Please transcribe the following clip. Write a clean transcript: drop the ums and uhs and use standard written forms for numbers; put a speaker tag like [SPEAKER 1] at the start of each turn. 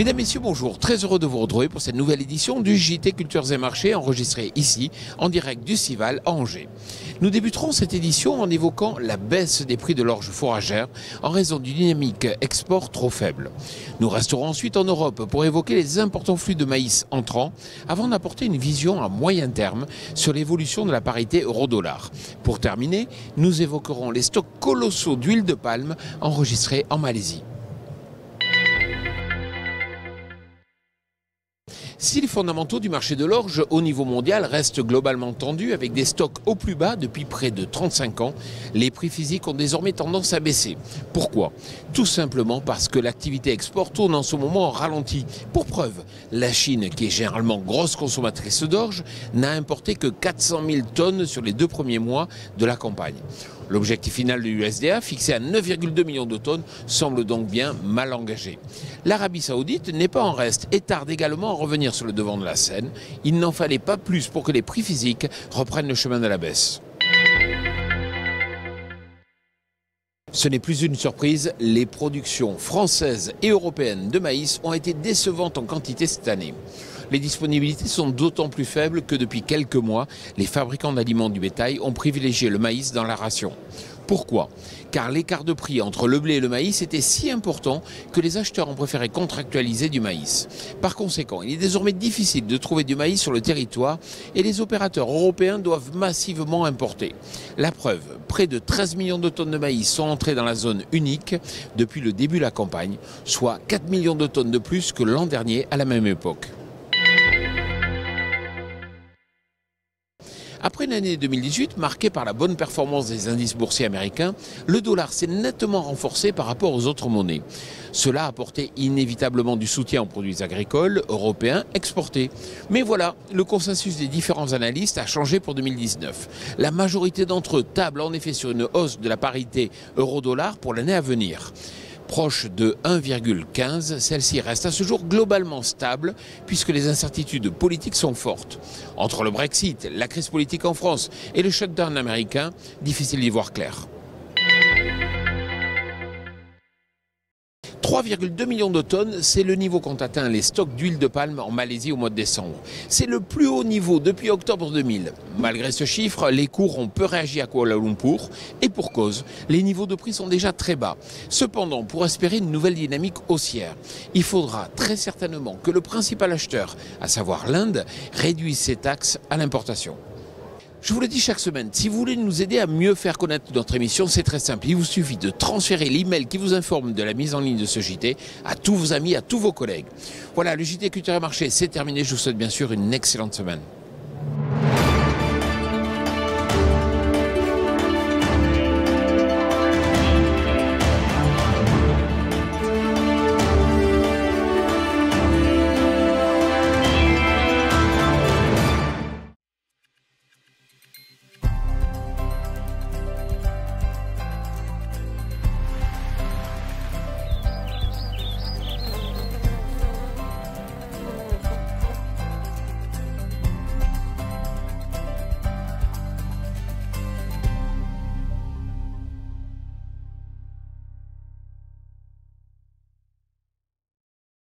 [SPEAKER 1] Mesdames, Messieurs, bonjour. Très heureux de vous retrouver pour cette nouvelle édition du JT Cultures et Marchés enregistrée ici, en direct du Cival à Angers. Nous débuterons cette édition en évoquant la baisse des prix de l'orge fourragère en raison d'une dynamique export trop faible. Nous resterons ensuite en Europe pour évoquer les importants flux de maïs entrants avant d'apporter une vision à moyen terme sur l'évolution de la parité euro-dollar. Pour terminer, nous évoquerons les stocks colossaux d'huile de palme enregistrés en Malaisie. Si les fondamentaux du marché de l'orge au niveau mondial restent globalement tendus avec des stocks au plus bas depuis près de 35 ans, les prix physiques ont désormais tendance à baisser. Pourquoi? Tout simplement parce que l'activité export tourne en ce moment en ralenti. Pour preuve, la Chine, qui est généralement grosse consommatrice d'orge, n'a importé que 400 000 tonnes sur les 2 premiers mois de la campagne. L'objectif final de l'USDA, fixé à 9,2 millions de tonnes, semble donc bien mal engagé. L'Arabie Saoudite n'est pas en reste et tarde également à revenir sur le devant de la scène. Il n'en fallait pas plus pour que les prix physiques reprennent le chemin de la baisse. Ce n'est plus une surprise, les productions françaises et européennes de maïs ont été décevantes en quantité cette année. Les disponibilités sont d'autant plus faibles que depuis quelques mois, les fabricants d'aliments du bétail ont privilégié le maïs dans la ration. Pourquoi? Car l'écart de prix entre le blé et le maïs était si important que les acheteurs ont préféré contractualiser du maïs. Par conséquent, il est désormais difficile de trouver du maïs sur le territoire et les opérateurs européens doivent massivement importer. La preuve, près de 13 millions de tonnes de maïs sont entrées dans la zone unique depuis le début de la campagne, soit 4 millions de tonnes de plus que l'an dernier à la même époque. Après une année 2018 marquée par la bonne performance des indices boursiers américains, le dollar s'est nettement renforcé par rapport aux autres monnaies. Cela a apporté inévitablement du soutien aux produits agricoles européens exportés. Mais voilà, le consensus des différents analystes a changé pour 2019. La majorité d'entre eux tablent en effet sur une hausse de la parité euro-dollar pour l'année à venir. Proche de 1,15, celle-ci reste à ce jour globalement stable puisque les incertitudes politiques sont fortes. Entre le Brexit, la crise politique en France et le shutdown américain, difficile d'y voir clair. 3,2 millions de tonnes, c'est le niveau qu'ont atteint les stocks d'huile de palme en Malaisie au mois de décembre. C'est le plus haut niveau depuis octobre 2000. Malgré ce chiffre, les cours ont peu réagi à Kuala Lumpur et pour cause, les niveaux de prix sont déjà très bas. Cependant, pour espérer une nouvelle dynamique haussière, il faudra très certainement que le principal acheteur, à savoir l'Inde, réduise ses taxes à l'importation. Je vous le dis chaque semaine, si vous voulez nous aider à mieux faire connaître notre émission, c'est très simple. Il vous suffit de transférer l'email qui vous informe de la mise en ligne de ce JT à tous vos amis, à tous vos collègues. Voilà, le JT Culture et Marché, c'est terminé. Je vous souhaite bien sûr une excellente semaine.